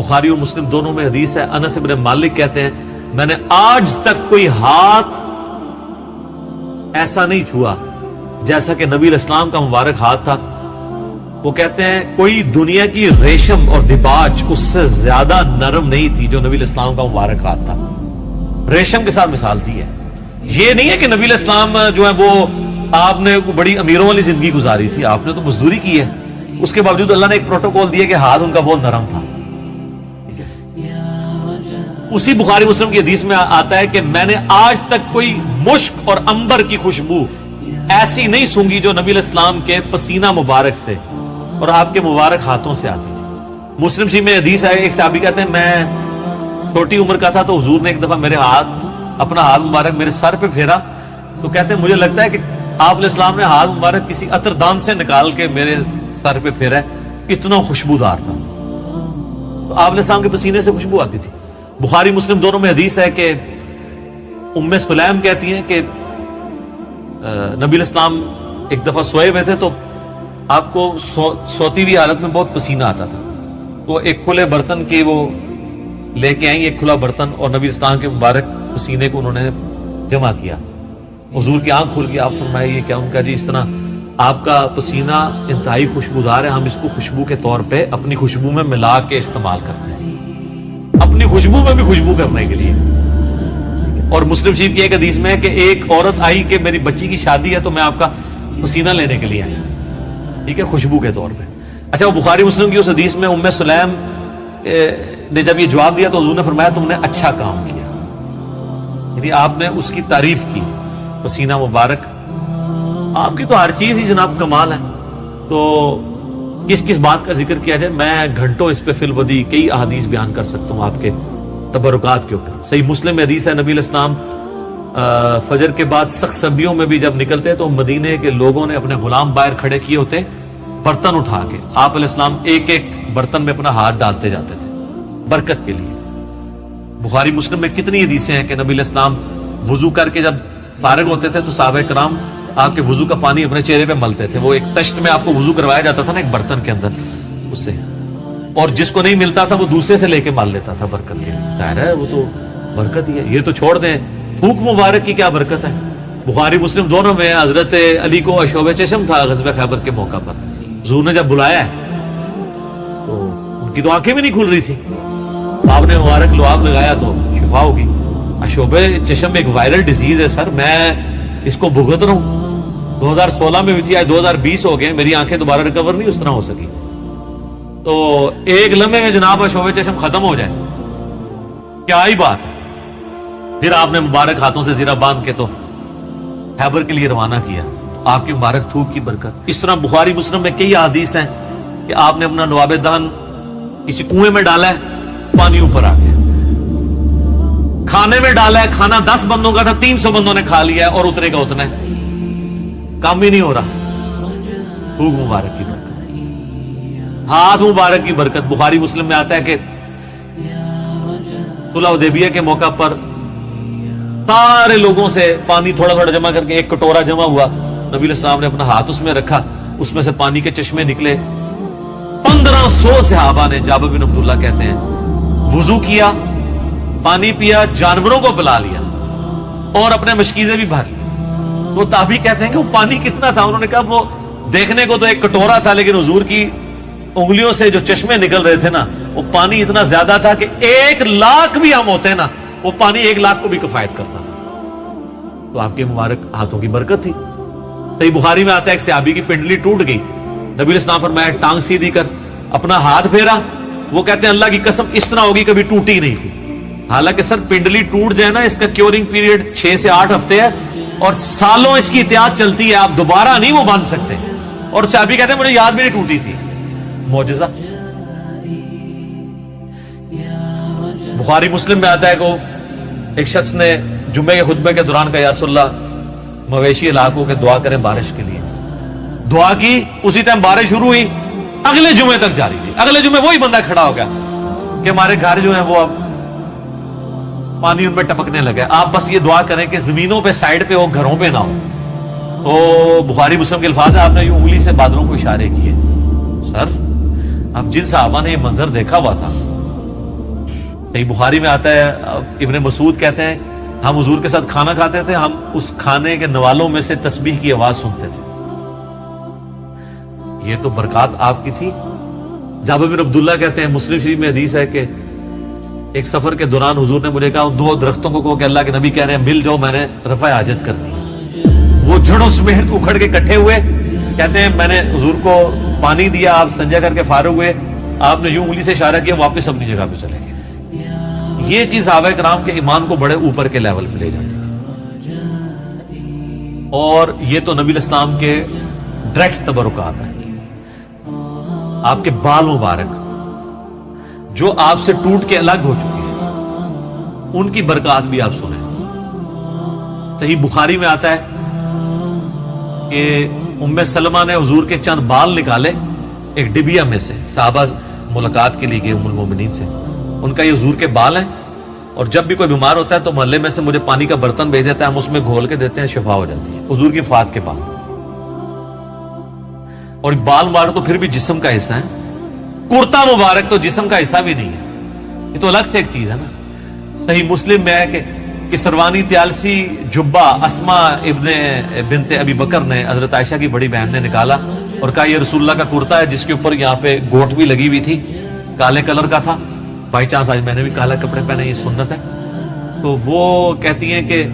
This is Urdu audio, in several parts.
بخاری اور مسلم دونوں میں حدیث ہے، انس ابن مالک کہتے ہیں میں نے آج تک کوئی ہاتھ ایسا نہیں چھوا جیسا کہ نبی علیہ السلام کا مبارک ہاتھ تھا. وہ کہتے ہیں کوئی دنیا کی ریشم اور دباج اس سے زیادہ نرم نہیں تھی جو نبی علیہ السلام کا مبارک ہاتھ تھا. ریشم کے ساتھ مثال دی ہے. یہ نہیں ہے کہ نبی علیہ السلام جو ہے وہ آپ نے بڑی امیروں والی زندگی گزاری تھی، آپ نے تو مزدوری کی ہے، اس کے باوجود اللہ نے ایک پروٹوکول دیا کہ ہاتھ ان کا بہت نرم تھا. اسی بخاری مسلم کی حدیث میں آتا ہے کہ میں نے آج تک کوئی مشک اور عنبر کی خوشبو ایسی نہیں سونگی جو نبی علیہ السلام کے پسینہ مبارک سے اور آپ کے مبارک ہاتھوں سے آتی تھی. مسلم شریف میں حدیث ہے، ایک صحابی کہتے ہیں میں چھوٹی عمر کا تھا تو حضور نے ایک دفعہ میرے اپنا ہاتھ مبارک میرے سر پہ پھیرا تو کہتے ہیں مجھے لگتا ہے کہ آپ علیہ السلام نے ہاتھ مبارک کسی عطر دان سے نکال کے میرے سر پہ پھیرا ہے، اتنا خوشبودار تھا. تو آپ علیہ السلام کے پسینے سے خوشبو آتی تھی. بخاری مسلم دونوں میں حدیث ہے کہ ام سلیم کہتی ہیں کہ نبی علیہ السلام ایک دفعہ سوئے ہوئے تھے تو آپ کو سوتی ہوئی حالت میں بہت پسینہ آتا تھا. تو ایک کھلے برتن کے وہ لے کے آئیں، ایک کھلا برتن، اور نبی اسلام کے مبارک پسینے کو انہوں نے جمع کیا. حضور کی آنکھ کھل گئی، آپ فرمائے یہ کیا؟ ان کا جی اس طرح آپ کا پسینہ انتہائی خوشبودار ہے، ہم اس کو خوشبو کے طور پہ اپنی خوشبو میں ملا کے استعمال کرتے ہیں، اپنی خوشبو میں بھی خوشبو کرنے کے لیے. اور مسلم شریف کی ایک حدیث میں ہے کہ ایک عورت آئی کہ میری بچی کی شادی ہے تو میں آپ کا پسینہ لینے کے لیے آئی، ٹھیک ہے، خوشبو کے طور پہ. اچھا، وہ بخاری مسلم کی اس حدیث میں ام سلیم نے جب یہ جواب دیا تو حضور نے فرمایا تم نے اچھا کام کیا، یعنی آپ نے اس کی تعریف کی. پسینہ مبارک آپ کی تو ہر چیز ہی جناب کمال ہے، تو کس بات کا ذکر کیا جائے؟ میں گھنٹوں اس پہ فی الودی کئی احادیث بیان کر سکتا ہوں آپ کے تبرکات کے اوپر. صحیح مسلم میں حدیث ہے نبی علیہ السلام فجر کے بعد سخت سردیوں میں بھی جب نکلتے تو مدینے کے لوگوں نے اپنے غلام باہر کھڑے کیے ہوتے برتن اٹھا کے، آپ علیہ السلام ایک ایک برتن میں اپنا ہاتھ ڈالتے جاتے تھے برکت کے لیے. بخاری مسلم میں کتنی حدیثیں ہیں کہ نبی علیہ السلام وضو کر کے جب فارغ ہوتے تھے تو صحابہ کرام آپ کے وضو کا پانی اپنے چہرے پہ ملتے تھے. وہ ایک تشت میں آپ کو وضو کروایا جاتا تھا نا، ایک برتن کے اندر، اس سے، اور جس کو نہیں ملتا تھا وہ دوسرے سے لے کے مال لیتا تھا برکت کے لیے. ظاہر ہے وہ تو برکت ہی ہے. یہ تو چھوڑ دیں تھوک مبارک کی کیا برکت ہے. بخاری مسلم دونوں میں حضرت علی کو شعبہ چشم تھا غزوہ خیبر کے موقع پر، حضور نے جب بلایا تو ان کی تو آنکھیں بھی نہیں کھل رہی تھی، آپ نے مبارک لعاب لگایا تو شفا ہوگی. شعبہ چشم ایک وائرل ڈیزیز ہے سر، میں اس کو بھگت رہا ہوں. 2016 میں بھی تھی، آج 2020 ہو گئے، میری آنکھیں دوبارہ ریکور نہیں اس طرح ہو سکی. تو ایک لمحے میں جناب شعبہ چشم ختم ہو جائے، کیا ہی بات ہے. پھر آپ نے مبارک ہاتھوں سے زیرہ باندھ کے تو خیبر کے لیے روانہ کیا، آپ کی مبارک تھوک کی برکت. اس طرح بخاری مسلم میں کئی حدیث ہیں کہ آپ نے اپنا لعاب دہن کسی کنویں میں ڈالا ہے، پانی اوپر آ گیا. کھانے میں ڈالا ہے، کھانا 10 بندوں کا تھا، 300 بندوں نے کھا لیا ہے اور اتنے کا اتنا ہے، کام ہی نہیں ہو رہا. تھوک مبارک کی برکت، ہاتھ مبارک کی برکت. بخاری مسلم میں آتا ہے کہ صلح حدیبیہ کے موقع پر سارے لوگوں سے پانی تھوڑا تھوڑا جمع کر کے ایک کٹورا جمع ہوا، نبی علیہ السلام نے اپنا ہاتھ اس میں رکھا، اس میں سے پانی کے چشمے نکلے. 1500 صحابہ نے، جابر بن عبداللہ کہتے ہیں، وضو کیا، پانی پیا، جانوروں کو پلا لیا اور اپنے مشکیزیں بھی بھر لی. تو تابعی کہتے ہیں کہ وہ پانی کتنا تھا؟ انہوں نے کہا وہ دیکھنے کو تو ایک کٹورا تھا لیکن حضور کی انگلیوں سے جو چشمے نکل رہے تھے نا، وہ پانی اتنا زیادہ تھا کہ 1,00,000 بھی ہم ہوتے نا، وہ پانی 1,00,000 کو بھی کفایت کرتا تھا. تو آپ کے مبارک ہاتھوں کی برکت تھی. صحیح بخاری میں آتا ہے ایک صحابی کی پنڈلی ٹوٹ گئی، نبی علیہ السلام فرمایا ٹانگ سیدھی کر، اپنا ہاتھ پھیرا. وہ کہتے ہیں اللہ کی قسم اس طرح ہوگی کبھی ٹوٹی نہیں تھی. حالانکہ سر پنڈلی ٹوٹ جائے نا، اس کا کیورنگ پیریڈ 6 سے 8 ہفتے ہے اور سالوں اس کی احتیاط چلتی ہے، آپ دوبارہ نہیں وہ باندھ سکتے. اور صحابی کہتے ہیں مجھے یاد بھی نہیں ٹوٹی تھی. معجزہ. بخاری مسلم میں آتا ہے کہ ایک شخص نے جمعے کے خطبے کے دوران کہا یا رسول اللہ مویشی علاقوں کے دعا کریں بارش کے لیے. دعا کی، اسی ٹائم بارش شروع ہوئی، اگلے جمعے تک جاری رہی. اگلے جمعے وہی بندہ کھڑا ہو گیا کہ ہمارے گھر جو ہیں وہ اب پانی ان میں ٹپکنے لگا. آپ بس یہ دعا کریں کہ زمینوں پہ سائڈ پہ ہو، گھروں پہ نہ ہو. تو بخاری مسلم کے الفاظ ہیں، آپ نے یہ انگلی سے بادلوں کو اشارے کیے. سر اب جن صحابہ نے یہ منظر دیکھا ہوا تھا صحیح بخاری میں آتا ہے، ابن مسعود کہتے ہیں ہم حضور کے ساتھ کھانا کھاتے تھے، ہم اس کھانے کے نوالوں میں سے تسبیح کی آواز سنتے تھے. یہ تو برکات آپ کی تھی. جابر بن عبداللہ کہتے ہیں، مسلم شریف میں حدیث ہے کہ ایک سفر کے دوران حضور نے مجھے کہا ان 2 درختوں کو کہ اللہ کے نبی کہہ رہے ہیں مل جاؤ، میں نے رفع حاجت کرنی ہے. وہ جڑوں سمیت اکھڑ کے اکٹھے ہوئے. کہتے ہیں میں نے حضور کو پانی دیا، آپ سنجا کر کے فارغ ہوئے، آپ نے یوں انگلی سے اشارہ کیا، واپس اپنی جگہ پہ چلے گئے. یہ چیز صحابہ کرام کے ایمان کو بڑے اوپر کے لیول پہ لے جاتی تھی. اور یہ تو نبی الاسلام کے ڈائریکٹ تبرکات ہیں. آپ کے بال مبارک جو آپ سے ٹوٹ کے الگ ہو چکی ہے، ان کی برکات بھی آپ سنیں. صحیح بخاری میں آتا ہے کہ ام سلمہ نے حضور کے چند بال نکالے ایک ڈبیا میں سے. صحابہ ملاقات کے لیے گئے ام المومنین سے، ان کا یہ حضور کے بال ہیں، اور جب بھی کوئی بیمار ہوتا ہے تو محلے میں سے مجھے پانی کا برتن بھیج دیتا ہے، ہم اس میں گھول کے دیتے ہیں، شفا ہو جاتی ہے. حضور کی وفات کے بعد. اور بال مبارک تو پھر بھی جسم کا حصہ ہے، کرتا مبارک تو جسم کا حصہ بھی نہیں ہے، یہ تو الگ سے ایک چیز ہے نا. صحیح مسلم میں ہے کہ سروانی تیالسی جبہ اسما ابن بنت ابی بکر نے حضرت عائشہ کی بڑی بہن نے نکالا اور کہا یہ رسول اللہ کا کرتا ہے، جس کے اوپر یہاں پہ گوٹ بھی لگی ہوئی تھی، کالے کلر کا تھا. بائی چانس آج میں نے بھی کالا کپڑے پہنے، یہ سنت ہے. تو وہ کہتی ہیں کہ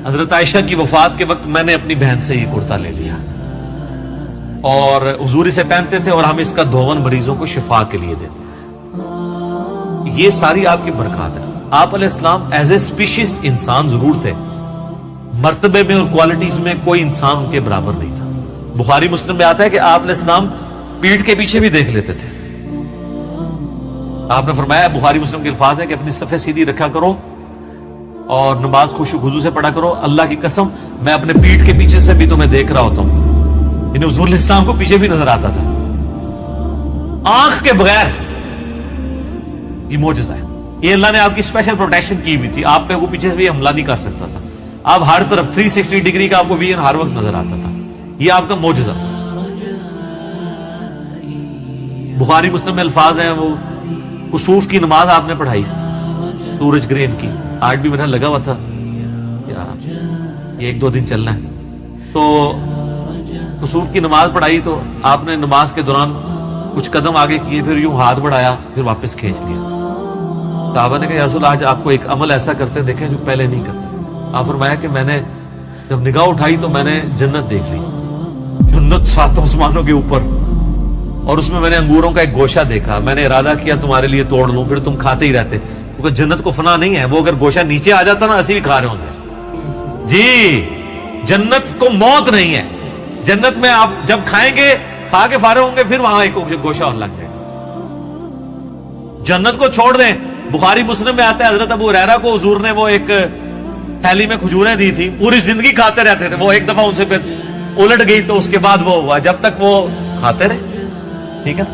حضرت عائشہ کی وفات کے وقت میں نے اپنی بہن سے یہ کرتا لے لیا اور حضور اسے پہنتے تھے، اور ہم اس کا دھون مریضوں کو شفا کے لیے دیتے. یہ ساری آپ کی برکات ہے. آپ علیہ السلام ایز اے اسپیشیز انسان ضرور تھے، مرتبے میں اور کوالٹیز میں کوئی انسان ان کے برابر نہیں تھا. بخاری مسلم میں آتا ہے کہ آپ علیہ السلام پیٹھ کے پیچھے بھی دیکھ لیتے تھے. آپ نے فرمایا، بخاری مسلم کے الفاظ ہے کہ اپنی صفیں سیدھی رکھا کرو اور نماز خشوع خضوع سے پڑھا کرو. اللہ کی قسم میں اپنے پیٹھ کے پیچھے سے بھی تمہیں دیکھ رہا ہوتا ہوں. انہیں حضور علیہ السلام کو پیچھے بھی نظر آتا تھا آنکھ کے بغیر. یہ معجزہ ہے. یہ اللہ نے آپ کی اسپیشل پروٹیکشن کی ہوئی تھی، آپ پہ وہ پیچھے سے بھی حملہ نہیں کر سکتا تھا. آپ ہر طرف 360 ڈگری کا آپ کو ویژن ہر وقت نظر آتا تھا. یہ آپ کا معجزہ تھا. بخاری مسلم میں الفاظ ہیں، وہ کسوف کی نماز آپ نے پڑھائی سورج گرہن کی. آج بھی میرا لگا ہوا تھا یہ 1-2 دن چلنا ہے. تو کسوف کی نماز پڑھائی تو آپ نے نماز کے دوران کچھ قدم آگے کیے، پھر یوں ہاتھ بڑھایا، پھر واپس کھینچ لیا. صحابہ نے کہا یا رسول اللہ، آج آپ کو ایک عمل ایسا کرتے دیکھیں جو پہلے نہیں کرتے. آپ فرمایا کہ میں نے جب نگاہ اٹھائی تو میں نے جنت دیکھ لی، جنت 7 آسمانوں کے اوپر، اور اس میں میں نے انگوروں کا ایک گوشہ دیکھا. میں نے ارادہ کیا تمہارے لیے توڑ لوں، پھر تم کھاتے ہی رہتے، کیونکہ جنت کو فنا نہیں ہے. وہ اگر گوشہ نیچے آ جاتا نا، اسی بھی کھا رہے ہوتے. جی جنت کو موت نہیں ہے. جنت میں آپ جب کھائیں گے، کھا کے فارغ ہوں گے، پھر وہاں ایک گوشہ اور لگ جائے گا. جنت کو چھوڑ دیں. بخاری مسلم میں آتا ہے حضرت ابو ہریرہ کو حضور نے وہ ایک تھیلی میں کھجوریں دی تھی، پوری زندگی کھاتے رہتے تھے. وہ ایک دفعہ ان سے پھر الٹ گئی تو اس کے بعد وہ ہوا، جب تک وہ کھاتے رہے. ٹھیک ہے.